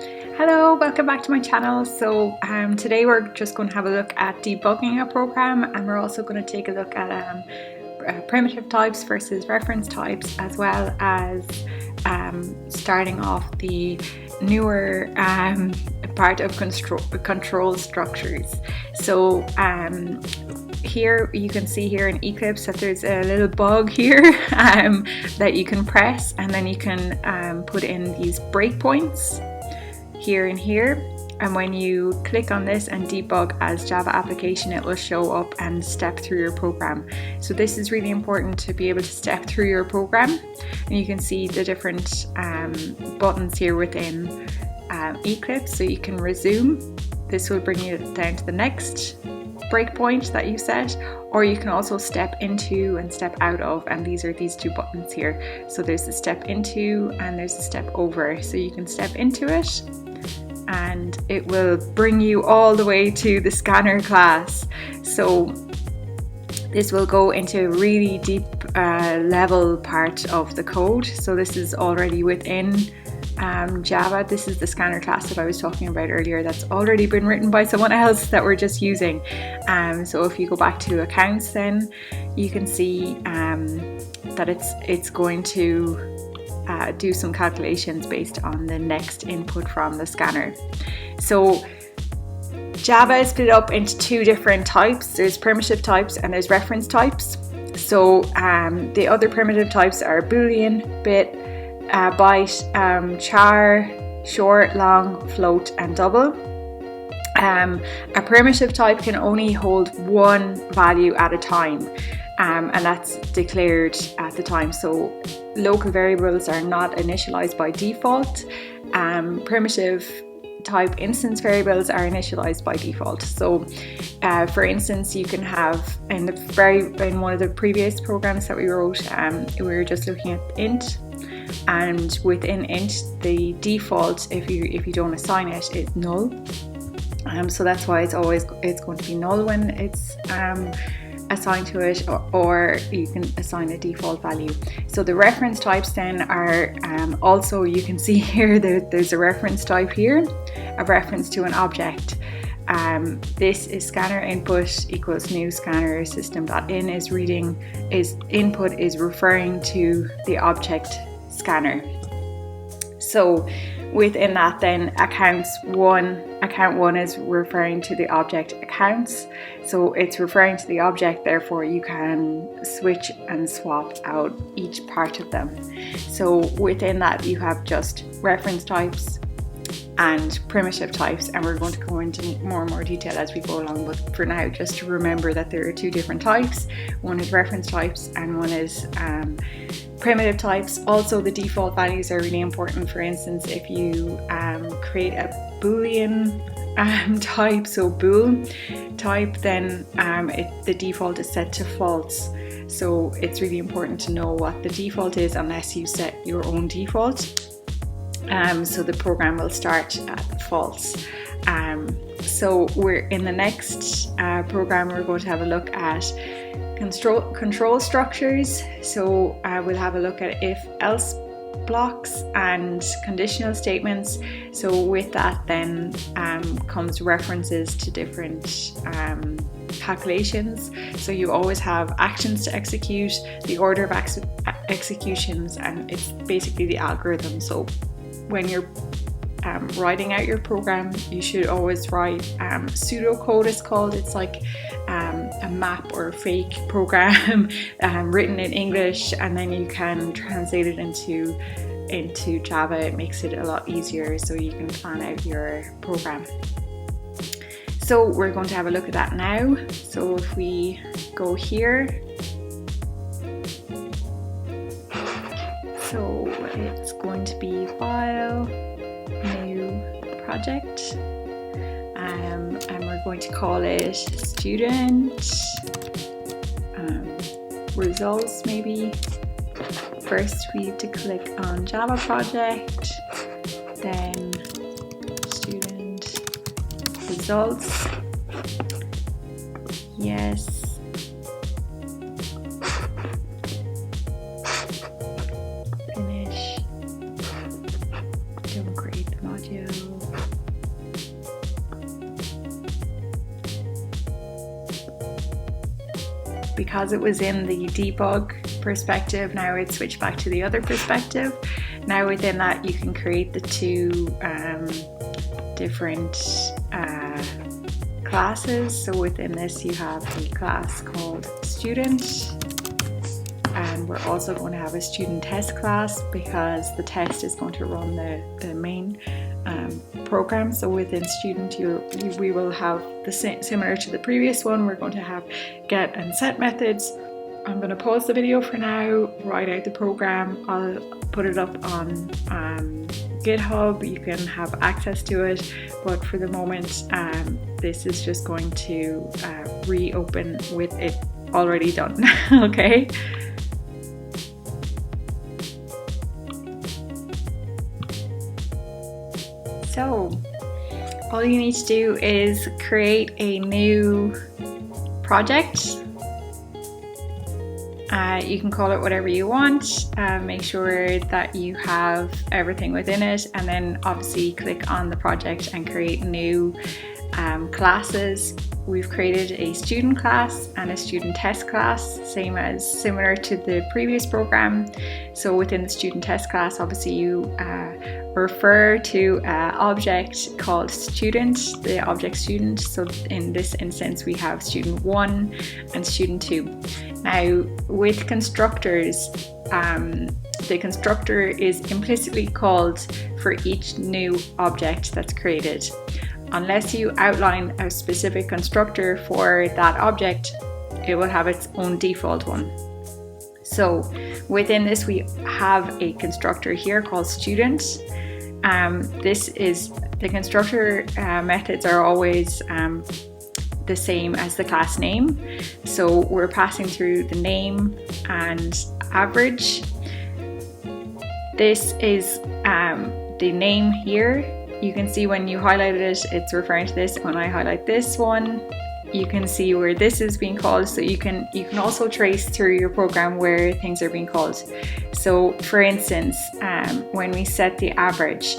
Hello, welcome back to my channel. So today we're just going to have a look at debugging a program, and we're also going to take a look at primitive types versus reference types, as well as starting off the newer part of control structures. So here you can see here in Eclipse that there's a little bug here that you can press, and then you can put in these breakpoints here and here, and when you click on this and debug as Java application, it will show up and step through your program. So this is really important to be able to step through your program, and you can see the different buttons here within Eclipse. So you can resume. This will bring you down to the next breakpoint that you set, or you can also step into and step out of, and these are these two buttons here. So there's a step into and there's a step over. So you can step into it and it will bring you all the way to the scanner class. So this will go into a really deep level part of the code. So this is already within Java. This is the scanner class that I was talking about earlier, that's already been written by someone else that we're just using. So if you go back to accounts, then you can see that it's going to do some calculations based on the next input from the scanner. So Java is split up into two different types. There's primitive types and there's reference types. So the other primitive types are Boolean, bit, byte, char, short, long, float, and double. A primitive type can only hold one value at a time, and that's declared at the time. So local variables are not initialized by default. Primitive type instance variables are initialized by default. So for instance, you can have in one of the previous programs that we wrote, we were just looking at int, and within int the default, if you don't assign it, is null. So that's why it's going to be null when it's assigned to it, or you can assign a default value. So the reference types then are also, you can see here there's a reference type here, a reference to an object. This is scanner input equals new scanner system.in is input is referring to the object scanner. So within that then account one is referring to the object accounts. So it's referring to the object, therefore you can switch and swap out each part of them. So within that you have just reference types and primitive types, and we're going to go into more and more detail as we go along, but for now just to remember that there are two different types. One is reference types and one is primitive types. Also the default values are really important. For instance, if you create a Boolean type, so bool type, then the default is set to false. So it's really important to know what the default is unless you set your own default. So the program will start at false. So we're in the next program, we're going to have a look at control structures. So we'll have a look at if-else blocks and conditional statements. So with that then comes references to different calculations. So you always have actions to execute, the order of executions, and it's basically the algorithm. So when you're writing out your program, you should always write pseudocode, it's called. It's like a map or a fake program written in English, and then you can translate it into Java. It makes it a lot easier so you can plan out your program. So we're going to have a look at that now. So if we go here, so it's going to be file, new project, and we're going to call it student results maybe. First we need to click on Java project, then student results, yes. Don't create the module. because it was in the debug perspective, now it's switched back to the other perspective. Now within that you can create the two different classes. So within this you have a class called student, and we're also going to have a student test class because the test is going to run the main program. So within student we will have the same, similar to the previous one, we're going to have get and set methods. I'm going to pause the video for now, write out the program, I'll put it up on GitHub, you can have access to it, but for the moment this is just going to reopen with it already done. Okay. So all you need to do is create a new project. You can call it whatever you want. Make sure that you have everything within it, and then obviously click on the project and create new classes. We've created a student class and a student test class, similar to the previous program. So within the student test class, obviously you refer to an object called student, the object student. So in this instance we have student 1 and student 2. Now with constructors, the constructor is implicitly called for each new object that's created. Unless you outline a specific constructor for that object, it will have its own default one. So within this we have a constructor here called student. This is the constructor methods are always the same as the class name. So we're passing through the name and average. This is the name here. You can see when you highlighted it, it's referring to this. When I highlight this one, you can see where this is being called. So you can also trace through your program where things are being called. So for instance, when we set the average,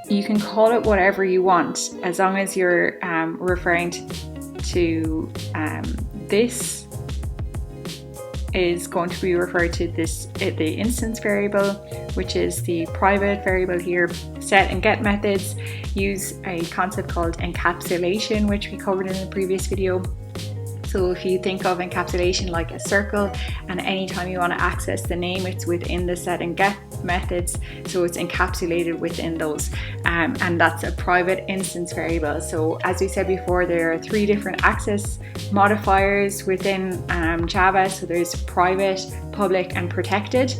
you can call it whatever you want as long as you're referring to this is going to be referred to the instance variable, which is the private variable here. Set and get methods use a concept called encapsulation, which we covered in the previous video. So if you think of encapsulation like a circle, and anytime you want to access the name, it's within the set and get methods, so it's encapsulated within those, and that's a private instance variable. So as we said before, there are 3 different access modifiers within Java. So there's private, public and protected.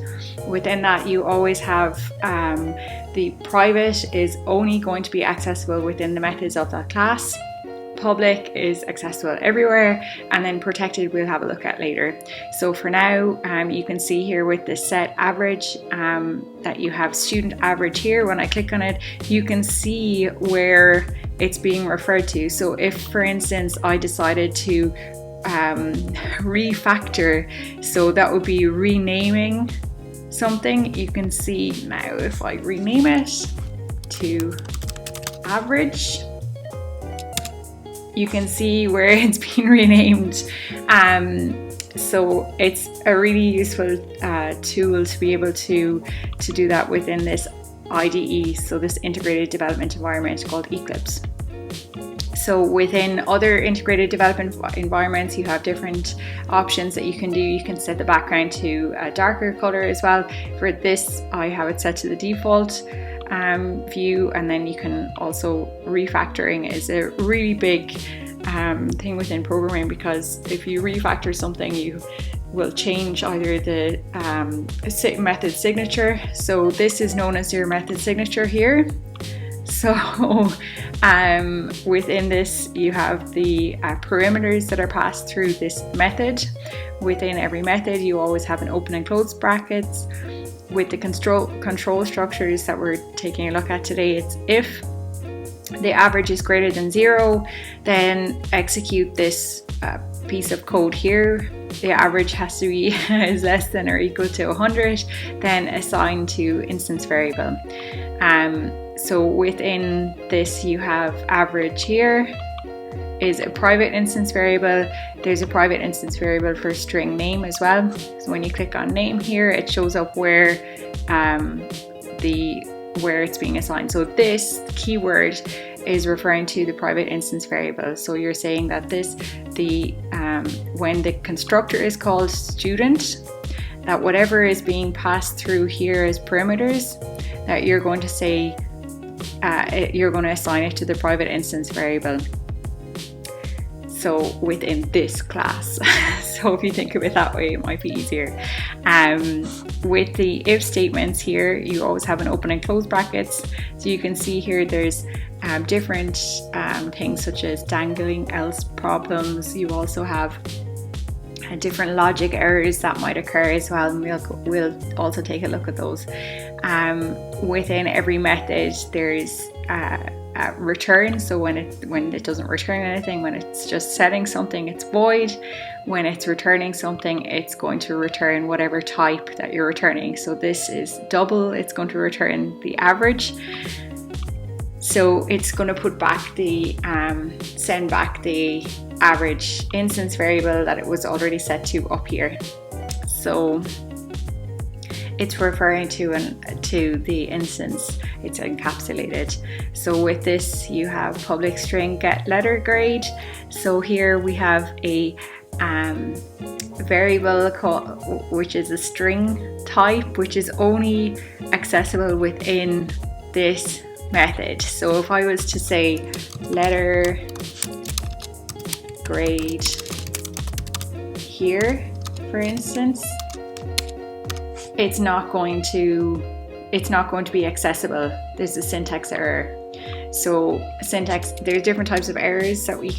Within that you always have the private is only going to be accessible within the methods of that class. Public is accessible everywhere, and then protected we'll have a look at later. So for now, you can see here with the set average that you have student average here. When I click on it, you can see where it's being referred to. So if, for instance, I decided to refactor, so that would be renaming something. You can see now if I rename it to average, you can see where it's been renamed. So it's a really useful tool to be able to do that within this IDE, so this integrated development environment called Eclipse. So within other integrated development environments, you have different options that you can do. You can set the background to a darker color as well. For this, I have it set to the default view, and then you can also refactoring is a really big thing within programming, because if you refactor something, you will change either the method signature. So this is known as your method signature here. So within this you have the parameters that are passed through this method. Within every method you always have an open and close brackets. With the control structures that we're taking a look at today, it's if the average is greater than 0, then execute this piece of code here. The average has to be is less than or equal to 100, then assign to instance variable. So within this you have average here, is a private instance variable. There's a private instance variable for string name as well. So when you click on name here, it shows up where it's being assigned. So this keyword is referring to the private instance variable. So you're saying that when the constructor is called student, that whatever is being passed through here as parameters, that you're going to say you're going to assign it to the private instance variable. So within this class. So if you think of it that way, it might be easier. With the if statements here, you always have an open and close brackets. So you can see here there's different things such as dangling else problems. You also have different logic errors that might occur as well, and we'll also take a look at those. Within every method there's return. So when it doesn't return anything, when it's just setting something, it's void. When it's returning something, it's going to return whatever type that you're returning. So this is double, it's going to return the average. So it's going to put back send back the average instance variable that it was already set to up here. So it's referring to the instance, it's encapsulated. So with this you have public string get letter grade. So here we have a variable which is a string type, which is only accessible within this method. So if I was to say letter grade here, for instance, it's not going to be accessible. There's a syntax error. So there's different types of errors that we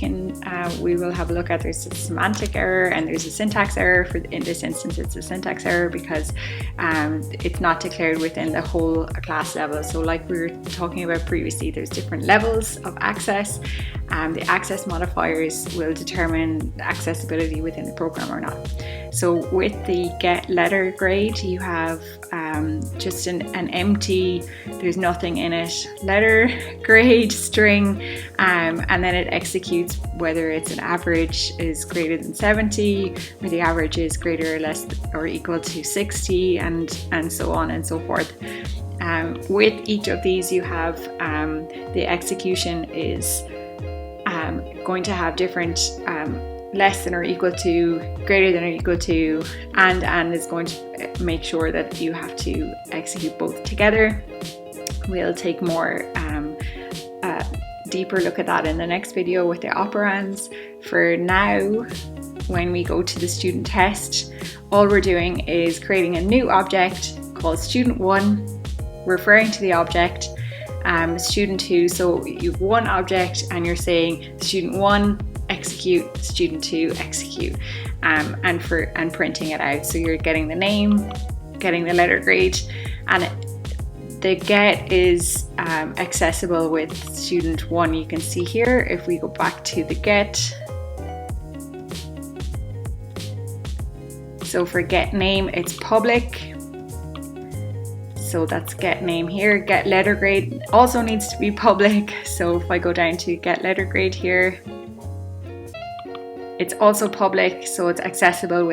will have a look at. There's a semantic error and there's a syntax error. In this instance, it's a syntax error because it's not declared within the whole class level. So like we were talking about previously, there's different levels of access. The access modifiers will determine accessibility within the program or not. So with the get letter grade, you have just an empty, there's nothing in it, letter grade string, and then it executes whether it's an average is greater than 70, or the average is greater or less or equal to 60, and so on and so forth. With each of these, you have the execution is going to have different less than or equal to, greater than or equal to, and is going to make sure that you have to execute both together. We'll take more deeper look at that in the next video with the operands. For now, when we go to the student test, all we're doing is creating a new object called student1, referring to the object, student2. So you've one object and you're saying student1 execute, student2 execute, and printing it out. So you're getting the name, getting the letter grade, and the get is accessible with student1. You can see here, if we go back to the get, so for get name, it's public. So that's get name here. Get letter grade also needs to be public. So if I go down to get letter grade here, it's also public, so it's accessible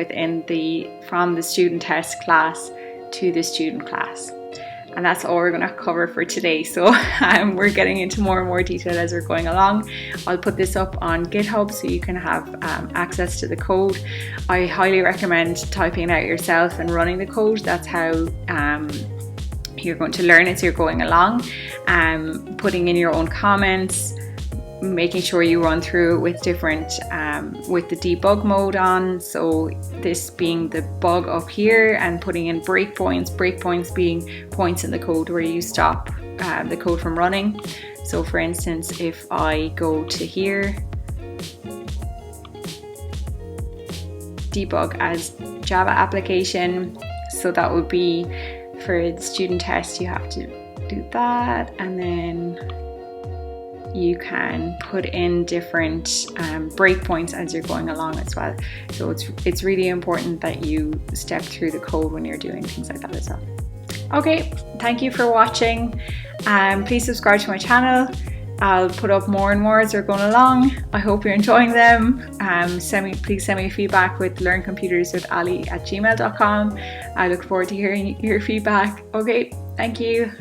from the student test class to the student class. And that's all we're going to cover for today. So we're getting into more and more detail as we're going along. I'll put this up on GitHub so you can have access to the code. I highly recommend typing it out yourself and running the code. That's how you're going to learn as you're going along. Putting in your own comments, making sure you run through with with the debug mode on, so this being the bug up here, and putting in breakpoints being points in the code where you stop the code from running. So for instance, if I go to here, debug as Java application, so that would be for the student test, you have to do that, and then you can put in different breakpoints as you're going along as well. So it's really important that you step through the code when you're doing things like that as well. Okay, thank you for watching. Please subscribe to my channel. I'll put up more and more as they're going along. I hope you're enjoying them. Please send me feedback with learncomputers@ali@gmail.com. I look forward to hearing your feedback. Okay, thank you.